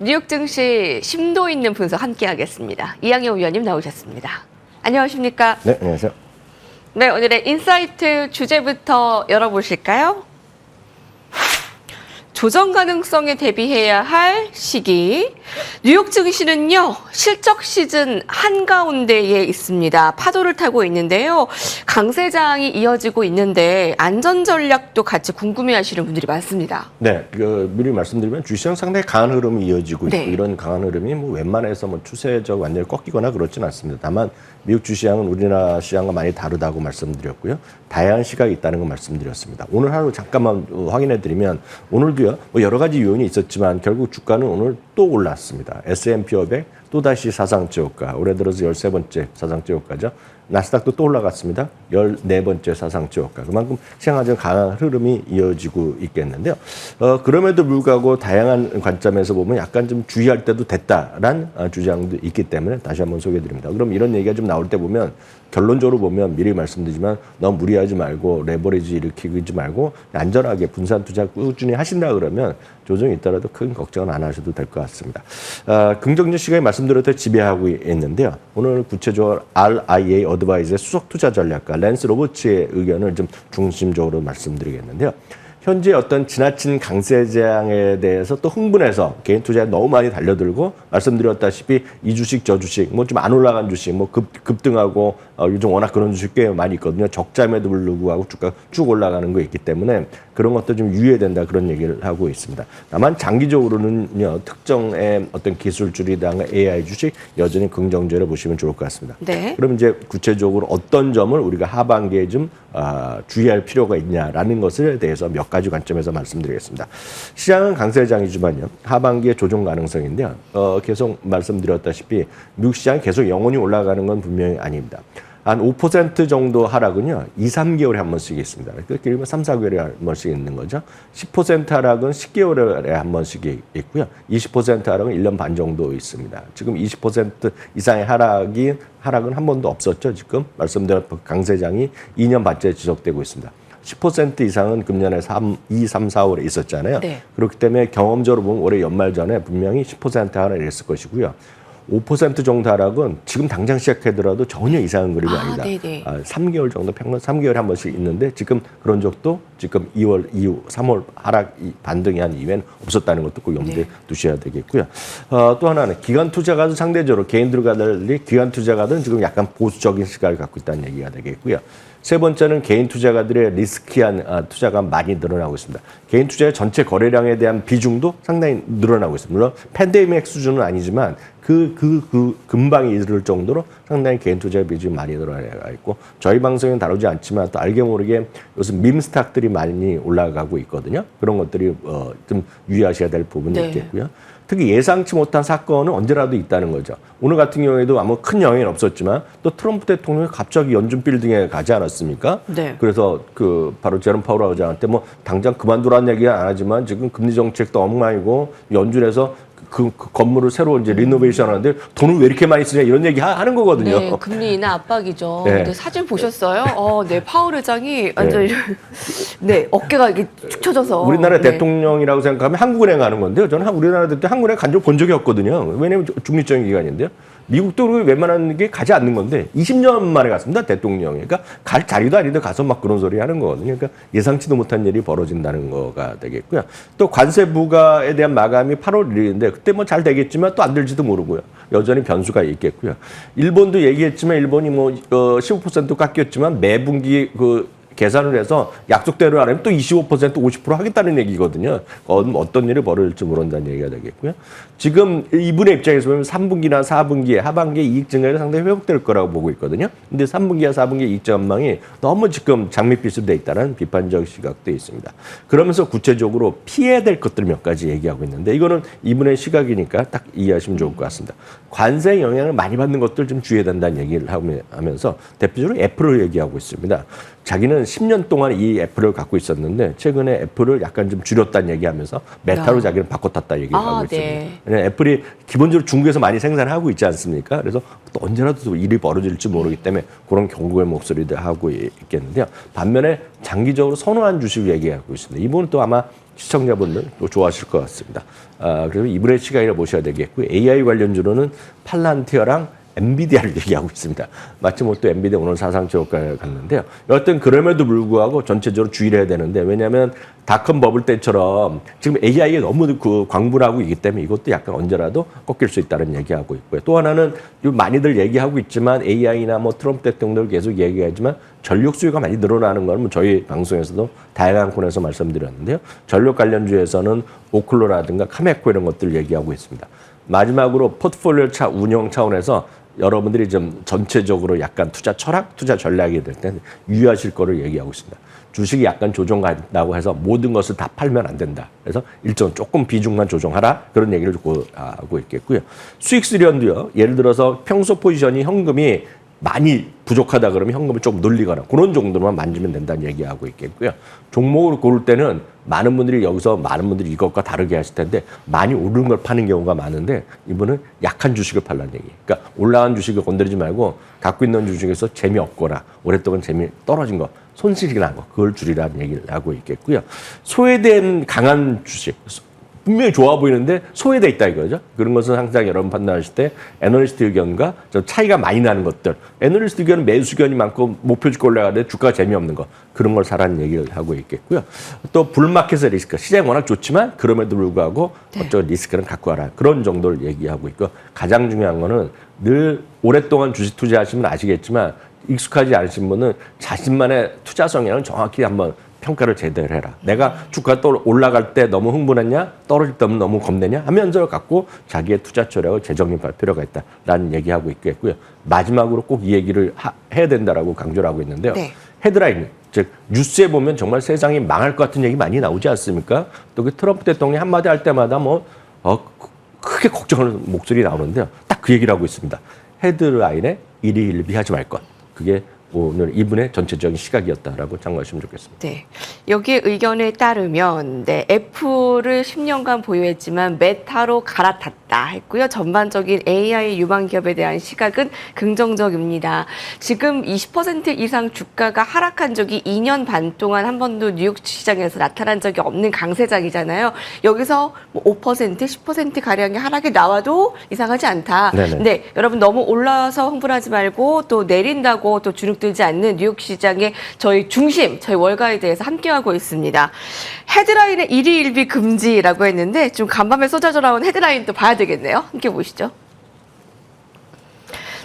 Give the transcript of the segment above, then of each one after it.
뉴욕 증시 심도 있는 분석 함께하겠습니다. 이양영 위원님 나오셨습니다. 안녕하십니까? 네, 안녕하세요. 네, 오늘의 인사이트 주제부터 열어보실까요? 조정 가능성에 대비해야 할 시기. 뉴욕 증시는요, 실적 시즌 한가운데에 있습니다. 파도를 타고 있는데요. 강세장이 이어지고 있는데 안전 전략도 같이 궁금해하시는 분들이 많습니다. 네, 미리 말씀드리면 주시장 상당히 강한 흐름이 이어지고 있고 네. 이런 강한 흐름이 뭐 웬만해서 뭐 추세적 완전히 꺾이거나 그렇지는 않습니다. 다만 미국 주시장은 우리나라 시장과 많이 다르다고 말씀드렸고요. 다양한 시각이 있다는 걸 말씀드렸습니다. 오늘 하루 잠깐만 확인해드리면 오늘도요, 뭐 여러 가지 요인이 있었지만 결국 주가는 오늘 또 올랐습니다. S&P 500 또다시 사상저고가, 올해 들어서 13번째 사상저고가죠. 나스닥도 또 올라갔습니다. 14번째 사상저고가. 그만큼 시장은 강한 흐름이 이어지고 있겠는데요. 그럼에도 불구하고 다양한 관점에서 보면 약간 좀 주의할 때도 됐다라는 주장도 있기 때문에 다시 한번 소개해드립니다. 그럼 이런 얘기가 좀 나올 때 보면 결론적으로 보면 미리 말씀드리지만 너무 무리하지 말고 레버리지 일으키지 말고 안전하게 분산 투자 꾸준히 하신다 그러면 조정이 있더라도 큰 걱정은 안 하셔도 될 것 같습니다. 긍정적 시각에 말씀드렸듯이 지배하고 있는데요. 오늘 구체적으로 RIA 어드바이저의 수석 투자 전략가 랜스 로버츠의 의견을 좀 중심적으로 말씀드리겠는데요. 현재 어떤 지나친 강세장에 대해서 또 흥분해서 개인 투자에 너무 많이 달려들고 말씀드렸다시피 이 주식 저 주식 뭐 좀 안 올라간 주식 뭐 급등하고 요즘 워낙 그런 주식 꽤 많이 있거든요. 적자임에도 불구하고 주가 쭉 올라가는 거 있기 때문에 그런 것도 좀 유의해야 된다 그런 얘기를 하고 있습니다. 다만 장기적으로는요 특정의 어떤 기술주이나 AI 주식 여전히 긍정적으로 보시면 좋을 것 같습니다. 네. 그럼 이제 구체적으로 어떤 점을 우리가 하반기에 좀 주의할 필요가 있냐라는 것에 대해서 몇 가지 관점에서 말씀드리겠습니다. 시장은 강세장이지만요. 하반기에 조정 가능성인데요. 계속 말씀드렸다시피 미국 시장이 계속 영원히 올라가는 건 분명히 아닙니다. 한 5% 정도 하락은요. 2, 3개월에 한 번씩 있습니다. 그러니까 3, 4개월에 한 번씩 있는 거죠. 10% 하락은 10개월에 한 번씩 있고요. 20% 하락은 1년 반 정도 있습니다. 지금 20% 이상의 하락은 한 번도 없었죠. 지금 말씀드린 강세장이 2년 반째 지속되고 있습니다. 10% 이상은 금년에 2, 3, 4월에 있었잖아요. 네. 그렇기 때문에 경험적으로 보면 올해 연말 전에 분명히 10% 하락을 했을 것이고요. 5% 정도 하락은 지금 당장 시작하더라도 전혀 이상한 그림이 아니다. 3개월 정도 평균 3개월에 한 번씩 있는데 지금 그런 적도 지금 2월 이후 3월 하락 반등이 한 이후에는 없었다는 것도 꼭 염두에 두셔야 되겠고요. 또 하나는 기관 투자가도 상대적으로 개인들과 달리 기관 투자가들은 지금 약간 보수적인 시각을 갖고 있다는 얘기가 되겠고요. 세 번째는 개인 투자가들의 리스키한 투자가 많이 늘어나고 있습니다. 개인 투자의 전체 거래량에 대한 비중도 상당히 늘어나고 있습니다. 물론 팬데믹 수준은 아니지만 금방에 이를 정도로 상당히 개인 투자의 비중이 많이 늘어나가 있고 저희 방송에는 다루지 않지만 또 알게 모르게 요즘 밈스탁들이 많이 올라가고 있거든요. 그런 것들이 좀 유의하셔야 될 부분이 있겠고요. 특히 예상치 못한 사건은 언제라도 있다는 거죠. 오늘 같은 경우에도 아무 큰 영향은 없었지만 또 트럼프 대통령이 갑자기 연준 빌딩에 가지 않았습니까? 네. 그래서 바로 제롬 파월 의장한테 뭐 당장 그만두라는 얘기는 안 하지만 지금 금리 정책도 엉망이고 연준에서 그 건물을 새로 이제 리노베이션 하는데 돈을 왜 이렇게 많이 쓰냐 이런 얘기 하는 거거든요. 네, 금리 인하 압박이죠. 네. 근데 사진 보셨어요? 네, 파월 의장이 완전 네, 어깨가 이렇게 축 처져서. 우리나라 대통령이라고 생각하면 한국은행 가는 건데요. 저는 우리나라 대통령 한국은행 간 적 본 적이 없거든요. 왜냐하면 중립적인 기관인데요. 미국도 웬만한 게 가지 않는 건데 20년 만에 갔습니다. 대통령이. 그러니까 갈 자리도 아닌데 가서 막 그런 소리 하는 거거든요. 그러니까 예상치도 못한 일이 벌어진다는 거가 되겠고요. 또 관세 부과에 대한 마감이 8월 1일인데 그때 뭐 잘 되겠지만 또 안 될지도 모르고요. 여전히 변수가 있겠고요. 일본도 얘기했지만 일본이 뭐 15% 깎였지만 매분기 계산을 해서 약속대로 안 하면 또 25%, 50% 하겠다는 얘기거든요. 어떤 일이 벌어질지 모른다는 얘기가 되겠고요. 지금 이분의 입장에서 보면 3분기나 4분기에 하반기에 이익 증가율이 상당히 회복될 거라고 보고 있거든요. 근데 3분기와 4분기 이익 전망이 너무 지금 장밋빛으로 돼 있다는 비판적 시각도 있습니다. 그러면서 구체적으로 피해야 될 것들 몇 가지 얘기하고 있는데 이거는 이분의 시각이니까 딱 이해하시면 좋을 것 같습니다. 관세 영향을 많이 받는 것들 좀 주의해야 된다는 얘기를 하면서 대표적으로 애플을 얘기하고 있습니다. 자기는 10년 동안 이 애플을 갖고 있었는데 최근에 애플을 약간 좀 줄였다는 얘기하면서 메타로 자기는 바꿔탔다 얘기를 하고 있습니다. 왜냐하면 애플이 기본적으로 중국에서 많이 생산하고 있지 않습니까? 그래서 또 언제라도 일이 벌어질지 모르기 때문에 그런 경고의 목소리도 하고 있겠는데요. 반면에 장기적으로 선호한 주식을 얘기하고 있습니다. 이분은 또 아마 시청자분들 또 좋아하실 것 같습니다. 그래서 이분의 시각을 보셔야 되겠고요. AI 관련주로는 팔란티어랑 엔비디아를 얘기하고 있습니다. 마치 뭐 또 엔비디아 오늘 사상 저가에 갔는데요. 여하튼 그럼에도 불구하고 전체적으로 주의를 해야 되는데 왜냐하면 닷컴 버블 때처럼 지금 AI에 너무 그 광분하고 있기 때문에 이것도 약간 언제라도 꺾일 수 있다는 얘기하고 있고요. 또 하나는 많이들 얘기하고 있지만 AI나 뭐 트럼프 대통령을 계속 얘기하지만 전력 수요가 많이 늘어나는 건 뭐 저희 방송에서도 다양한 코너에서 말씀드렸는데요. 전력 관련주에서는 오클로라든가 카메코 이런 것들 얘기하고 있습니다. 마지막으로 포트폴리오 운영 차원에서 여러분들이 좀 전체적으로 약간 투자 철학, 투자 전략이 될 때 유의하실 거를 얘기하고 있습니다. 주식이 약간 조정간다고 해서 모든 것을 다 팔면 안 된다. 그래서 일정 조금 비중만 조정하라. 그런 얘기를 하고 있겠고요. 수익 수련도요. 예를 들어서 평소 포지션이 현금이 많이 부족하다 그러면 현금을 좀 늘리거나 그런 정도만 만지면 된다는 얘기하고 있겠고요. 종목을 고를 때는 많은 분들이 이것과 다르게 하실 텐데 많이 오르는 걸 파는 경우가 많은데 이분은 약한 주식을 팔라는 얘기예요. 그러니까 올라간 주식을 건드리지 말고 갖고 있는 주식에서 재미없거나 오랫동안 재미 떨어진 거 손실이 난 거 그걸 줄이라는 얘기를 하고 있겠고요. 소외된 강한 주식 분명히 좋아 보이는데 소외돼 있다 이거죠. 그런 것은 항상 여러분 판단하실 때 애널리스트 의견과 좀 차이가 많이 나는 것들. 애널리스트 의견은 매수 의견이 많고 목표 주가 올라가는데 주가가 재미없는 거. 그런 걸 사라는 얘기를 하고 있겠고요. 또 불마켓의 리스크. 시장이 워낙 좋지만 그럼에도 불구하고 어쩌고 리스크는 갖고 와라. 그런 정도를 얘기하고 있고 가장 중요한 거는 늘 오랫동안 주식 투자하시면 아시겠지만 익숙하지 않으신 분은 자신만의 투자 성향을 정확히 한번 평가를 제대로 해라. 내가 주가 또 올라갈 때 너무 흥분했냐? 떨어질 때 너무 겁내냐? 하면서 갖고 자기의 투자 전략을 재정립할 필요가 있다라는 얘기하고 있겠고요. 마지막으로 꼭 이 얘기를 해야 된다라고 강조를 하고 있는데요. 네. 헤드라인, 즉 뉴스에 보면 정말 세상이 망할 것 같은 얘기 많이 나오지 않습니까? 또 그 트럼프 대통령이 한마디 할 때마다 크게 걱정하는 목소리 나오는데요. 딱 그 얘기를 하고 있습니다. 헤드라인에 일희일비하지 말 것. 그게 오늘 이분의 전체적인 시각이었다라고 참고하시면 좋겠습니다. 네, 여기에 의견에 따르면 애플을 10년간 보유했지만 메타로 갈아탔다 했고요. 전반적인 AI 유망 기업에 대한 시각은 긍정적입니다. 지금 20% 이상 주가가 하락한 적이 2년 반 동안 한 번도 뉴욕 시장에서 나타난 적이 없는 강세장이잖아요. 여기서 5%, 10% 가량의 하락이 나와도 이상하지 않다. 네, 여러분 너무 올라서 흥분하지 말고 또 내린다고 또 주눅 들지 않는 뉴욕 시장의 저희 중심, 저희 월가에 대해서 함께하고 있습니다. 헤드라인의 일희일비 금지라고 했는데 좀 간밤에 쏟아져 나온 헤드라인도 봐야 되겠네요. 함께 보시죠.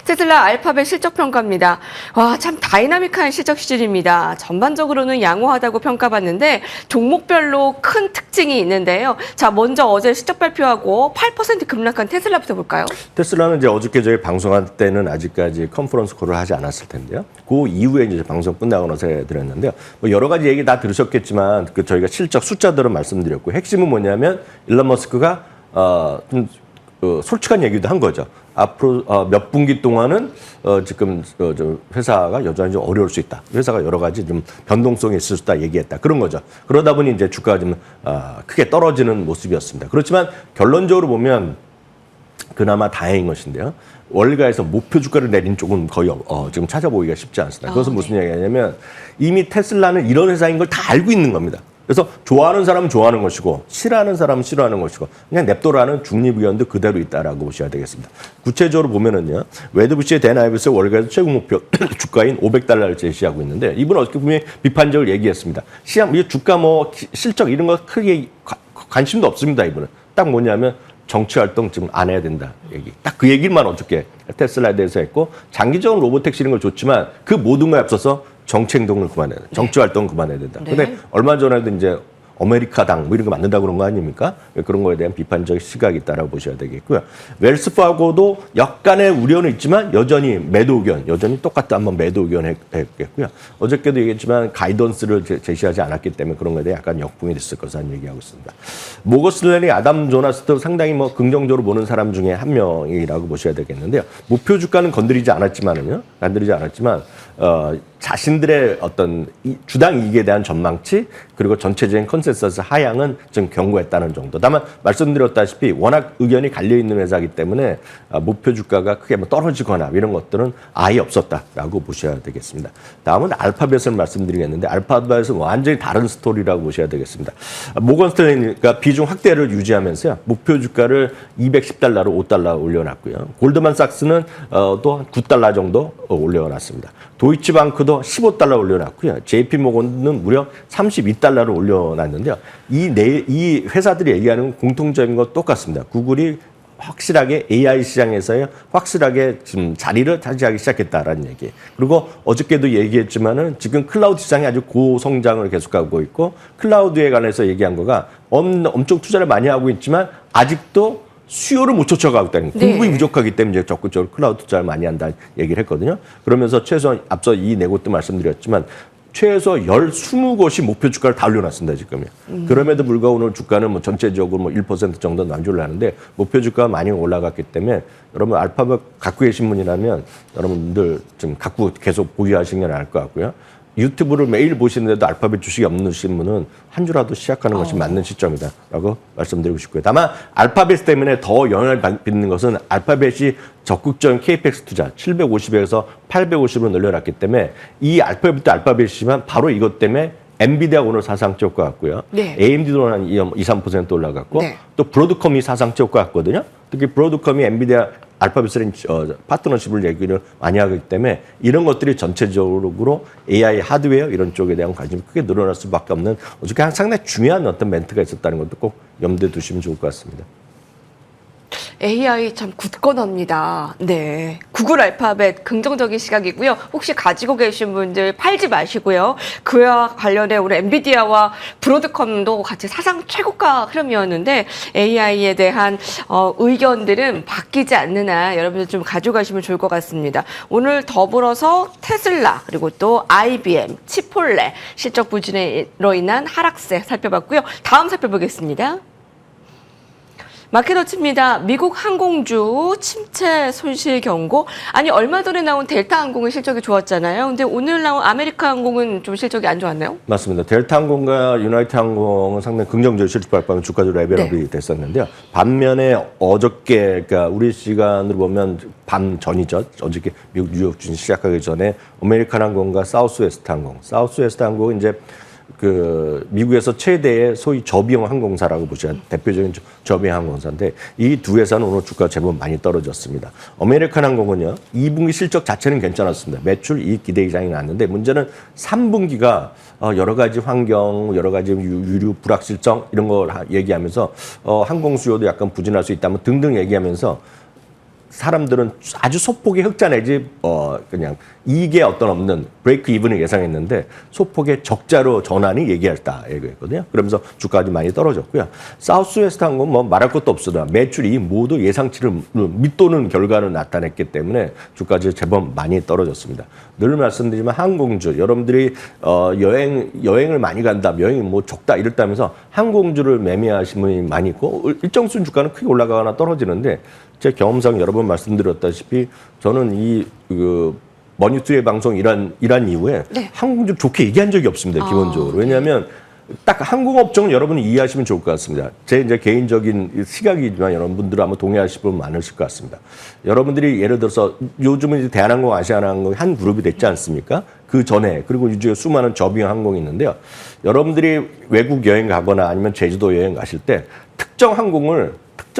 테슬라 알파벳 실적 평가입니다. 와, 참 다이나믹한 실적 시즌입니다. 전반적으로는 양호하다고 평가받는데 종목별로 큰 특징이 있는데요. 자, 먼저 어제 실적 발표하고 8% 급락한 테슬라부터 볼까요? 테슬라는 이제 어저께 저희 방송할 때는 아직까지 컨퍼런스 콜을 하지 않았을 텐데요. 그 이후에 이제 방송 끝나고 나서 해드렸는데요. 뭐 여러 가지 얘기 다 들으셨겠지만 저희가 실적 숫자들은 말씀드렸고 핵심은 뭐냐면 일론 머스크가 좀 솔직한 얘기도 한 거죠. 앞으로 몇 분기 동안은 지금 회사가 여전히 좀 어려울 수 있다. 회사가 여러 가지 좀 변동성이 있을 수 있다 얘기했다. 그런 거죠. 그러다 보니 이제 주가가 좀 크게 떨어지는 모습이었습니다. 그렇지만 결론적으로 보면 그나마 다행인 것인데요. 월가에서 목표 주가를 내린 쪽은 거의 지금 찾아보기가 쉽지 않습니다. 그것은 무슨 얘기냐면 이미 테슬라는 이런 회사인 걸 다 알고 있는 겁니다. 그래서 좋아하는 사람은 좋아하는 것이고 싫어하는 사람은 싫어하는 것이고 그냥 냅둬라는 중립의견도 그대로 있다라고 보셔야 되겠습니다. 구체적으로 보면은요. 웨드부시의 댄 아이브스 월가에서 최고 목표 주가인 $500를 제시하고 있는데 이분은 어떻게 보면 비판적을 얘기했습니다. 시장 주가 실적 이런 거 크게 관심도 없습니다. 이분은 딱 뭐냐면 정치 활동 지금 안 해야 된다 얘기. 딱 그 얘기만 어저께 테슬라에 대해서 했고 장기적으로 로보택시 이런 걸 좋지만 그 모든 거에 앞서서 정치 행동을 그만해야 된다. 정치 활동 그만해야 된다. 근데 얼마 전에도 이제 아메리카당 이런 거 만든다 그런 거 아닙니까? 그런 거에 대한 비판적 시각이 있다라고 보셔야 되겠고요. 웰스파고도 약간의 우려는 있지만 여전히 매도 의견, 여전히 똑같다 한번 매도 의견 했겠고요. 어저께도 얘기했지만 가이던스를 제시하지 않았기 때문에 그런 거에 대해 약간 역풍이 됐을 것이라는 얘기하고 있습니다. 모거슬랜이 아담 조나스도 상당히 긍정적으로 보는 사람 중에 한 명이라고 보셔야 되겠는데요. 목표 주가는 건드리지 않았지만 자신들의 어떤 주당 이익에 대한 전망치 그리고 전체적인 컨센서스 하향은 좀 경고했다는 정도. 다만 말씀드렸다시피 워낙 의견이 갈려 있는 회사이기 때문에 목표 주가가 크게 뭐 떨어지거나 이런 것들은 아예 없었다라고 보셔야 되겠습니다. 다음은 알파벳을 말씀드리겠는데 알파벳은 완전히 다른 스토리라고 보셔야 되겠습니다. 모건 스탠리가 비중 확대를 유지하면서요. 목표 주가를 210달러로 5달러 올려놨고요. 골드만삭스는 또 9달러 정도 올려놨습니다. 도이치방크도 15달러 올려놨고요. JP모건은 무려 32달러를 올려놨는데요. 이 회사들이 얘기하는 공통적인 건 똑같습니다. 구글이 확실하게 AI 시장에서의 확실하게 지금 자리를 차지하기 시작했다라는 얘기. 그리고 어저께도 얘기했지만은 지금 클라우드 시장이 아주 고성장을 계속하고 있고 클라우드에 관해서 얘기한 거가 엄청 투자를 많이 하고 있지만 아직도 수요를 못 쫓아가고 있다는 거예요. 공급이 부족하기 때문에 이제 적극적으로 클라우드 투자를 많이 한다는 얘기를 했거든요. 그러면서 최소 앞서 이 네 곳도 말씀드렸지만 최소 20곳이 목표 주가를 다 올려놨습니다, 지금요. 그럼에도 불구하고 오늘 주가는 뭐 전체적으로 뭐 1% 정도 난조를 하는데 목표 주가가 많이 올라갔기 때문에 여러분 알파벳 갖고 계신 분이라면 여러분들 좀 갖고 계속 보유하시는 게 나을 것 같고요. 유튜브를 매일 보시는데도 알파벳 주식이 없으신 분은 한 주라도 시작하는 것이 맞는 시점이다라고 말씀드리고 싶고요. 다만 알파벳 때문에 더 영향을 받는 것은 알파벳이 적극적인 KPX 투자 750에서 850으로 늘려놨기 때문에 이 알파벳도 알파벳이지만 바로 이것 때문에 엔비디아 오늘 사상 최고가 같고요. 네. AMD도 한 2, 3% 올라갔고 네. 또 브로드컴이 사상 최고가 같거든요. 특히 브로드컴이 엔비디아 알파벳이라는 파트너십을 얘기를 많이 하기 때문에 이런 것들이 전체적으로 AI 하드웨어 이런 쪽에 대한 관심이 크게 늘어날 수밖에 없는 어저께 상당히 중요한 어떤 멘트가 있었다는 것도 꼭 염두에 두시면 좋을 것 같습니다. AI 참 굳건합니다. 네. 구글 알파벳 긍정적인 시각이고요. 혹시 가지고 계신 분들 팔지 마시고요. 그와 관련해 우리 엔비디아와 브로드컴도 같이 사상 최고가 흐름이었는데 AI에 대한 의견들은 바뀌지 않는 한 여러분들 좀 가져가시면 좋을 것 같습니다. 오늘 더불어서 테슬라 그리고 또 IBM, 치폴레 실적 부진으로 인한 하락세 살펴봤고요. 다음 살펴보겠습니다. 마켓워치입니다. 미국 항공주 침체 손실 경고. 아니 얼마 전에 나온 델타 항공의 실적이 좋았잖아요. 근데 오늘 나온 아메리카 항공은 좀 실적이 안 좋았나요? 맞습니다. 델타 항공과 유나이트 항공은 상당히 긍정적인 실적 발표하면 주가적으로 레벨업이 됐었는데요. 반면에 어저께 그러니까 우리 시간으로 보면 밤 전이죠. 어저께 미국 뉴욕 주식 시작하기 전에 아메리칸 항공과 사우스웨스트 항공은 이제 그 미국에서 최대의 소위 저비용 항공사라고 보셔야 대표적인 저비용 항공사인데 이 두 회사는 오늘 주가가 제법 많이 떨어졌습니다. 아메리칸 항공은요 2분기 실적 자체는 괜찮았습니다. 매출 이익 기대 이상이 났는데 문제는 3분기가 여러 가지 환경, 여러 가지 유류 불확실성 이런 걸 얘기하면서 항공 수요도 약간 부진할 수 있다면 등등 얘기하면서 사람들은 아주 소폭의 흑자 내지 그냥 이익에 없는 브레이크 이븐을 예상했는데 소폭의 적자로 전환이 얘기했다 얘기했거든요. 그러면서 주가가 좀 많이 떨어졌고요. 사우스웨스트 항공은 뭐 말할 것도 없습니다. 매출 이익 모두 예상치를 밑도는 결과를 나타냈기 때문에 주가가 제법 많이 떨어졌습니다. 늘 말씀드리지만 항공주 여러분들이 여행을 많이 간다, 여행이 뭐 적다 이랬다면서 항공주를 매매하시는 분이 많이 있고 일정 수준 주가는 크게 올라가거나 떨어지는데 제 경험상 여러 번 말씀드렸다시피 저는 머니투의 방송 일한 이후에 네. 항공주 좋게 얘기한 적이 없습니다. 기본적으로. 왜냐하면 딱 항공업종은 여러분이 이해하시면 좋을 것 같습니다. 제 이제 개인적인 시각이지만 여러분들은 아마 동의하실 분 많으실 것 같습니다. 여러분들이 예를 들어서 요즘은 이제 대한항공, 아시아나항공이 한 그룹이 됐지 않습니까? 그 전에 그리고 이제 수많은 저비용 항공이 있는데요. 여러분들이 외국 여행 가거나 아니면 제주도 여행 가실 때 특정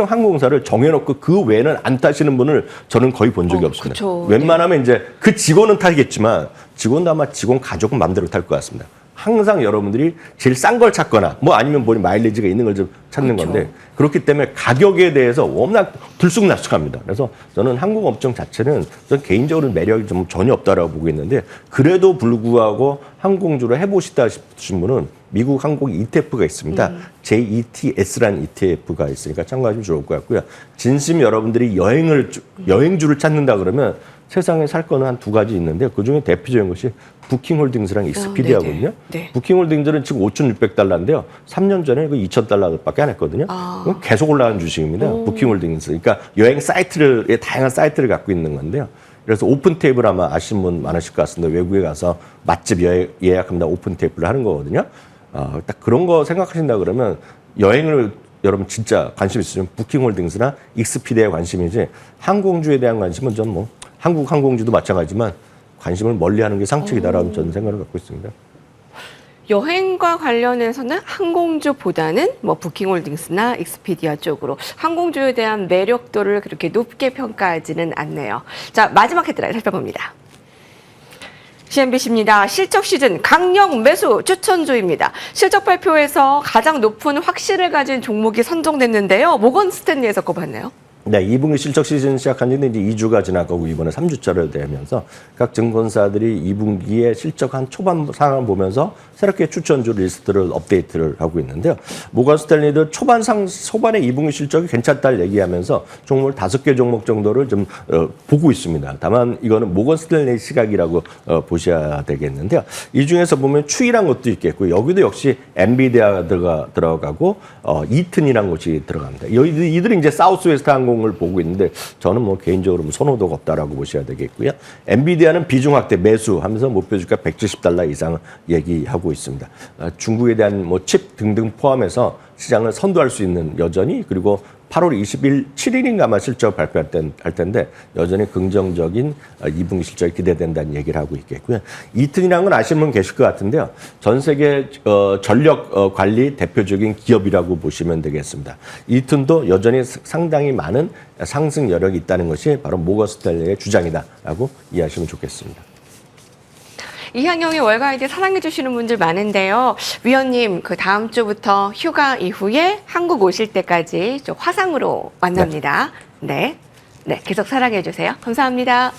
항공사를 정해놓고 그 외에는 안 타시는 분을 저는 거의 본 적이 없습니다. 그쵸. 웬만하면 이제 그 직원은 타겠지만 직원도 아마 직원 가족은 마음대로 탈 것 같습니다. 항상 여러분들이 제일 싼 걸 찾거나 뭐 아니면 뭐 마일리지가 있는 걸 좀 찾는 그렇죠. 건데 그렇기 때문에 가격에 대해서 워낙 들쑥날쑥합니다. 그래서 저는 항공업종 자체는 저는 개인적으로 매력이 좀 전혀 없다라고 보고 있는데 그래도 불구하고 항공주를 해보시다 싶으신 분은 미국 항공 ETF가 있습니다. JETS라는 ETF가 있으니까 참고하시면 좋을 것 같고요. 진심 여러분들이 여행주를 찾는다 그러면 세상에 살 거는 한 두 가지 있는데 그중에 대표적인 것이 부킹홀딩스랑 익스피디아거든요. 네. 부킹홀딩스는 지금 5,600달러인데요. 3년 전에 그 2,000달러밖에 안 했거든요. 그럼 계속 올라가는 주식입니다. 부킹홀딩스. 그러니까 여행 사이트를 다양한 사이트를 갖고 있는 건데요. 그래서 오픈 테이블 아마 아시는 분 많으실 것 같습니다. 외국에 가서 맛집 예약합니다. 오픈 테이블을 하는 거거든요. 딱 그런 거 생각하신다 그러면 여행을 여러분 진짜 관심 있으시면 부킹홀딩스나 익스피디아에 관심이지 항공주에 대한 관심은 전 뭐 한국 항공주도 마찬가지지만 관심을 멀리하는 게 상책이다라는 저는 생각을 갖고 있습니다. 여행과 관련해서는 항공주보다는 뭐 부킹홀딩스나 익스피디아 쪽으로 항공주에 대한 매력도를 그렇게 높게 평가하지는 않네요. 자, 마지막 헤드라인 살펴봅니다. CNBC입니다. 실적 시즌 강력 매수 추천주입니다. 실적 발표에서 가장 높은 확신을 가진 종목이 선정됐는데요. 모건 스탠리에서 꼽았네요. 네, 2분기 실적 시즌 시작한 지는 이제 2주가 지나가고 이번에 3주차를 되면서 각 증권사들이 2분기에 실적 한 초반 상황을 보면서 새롭게 추천주 리스트를 업데이트를 하고 있는데요. 모건 스탠리도 초반에 2분기 실적이 괜찮다를 얘기하면서 종목을 5개 종목 정도를 좀 보고 있습니다. 다만 이거는 모건 스탠리 시각이라고 보셔야 되겠는데요. 이 중에서 보면 추이란 것도 있겠고 여기도 역시 엔비디아가 들어가고 이튼이라는 곳이 들어갑니다. 이들이 이제 사우스웨스트 항공을 보고 있는데 저는 뭐 개인적으로 뭐 선호도가 없다라고 보셔야 되겠고요. 엔비디아는 비중 확대 매수하면서 목표 주가 $170 이상 얘기하고 있습니다. 중국에 대한 뭐 칩 등등 포함해서 시장을 선도할 수 있는 여전히 그리고 8월 7일인가 아마 실적 발표할 텐데 여전히 긍정적인 2분기 실적이 기대된다는 얘기를 하고 있겠고요. 이튼이라는 건 아시는 분 계실 것 같은데요. 전 세계 전력 관리 대표적인 기업이라고 보시면 되겠습니다. 이튼도 여전히 상당히 많은 상승 여력이 있다는 것이 바로 모건 스탠리의 주장이다라고 이해하시면 좋겠습니다. 이항영의 월가이드 사랑해 주시는 분들 많은데요. 위원님, 그 다음 주부터 휴가 이후에 한국 오실 때까지 좀 화상으로 만납니다. 네. 네, 계속 사랑해 주세요. 감사합니다.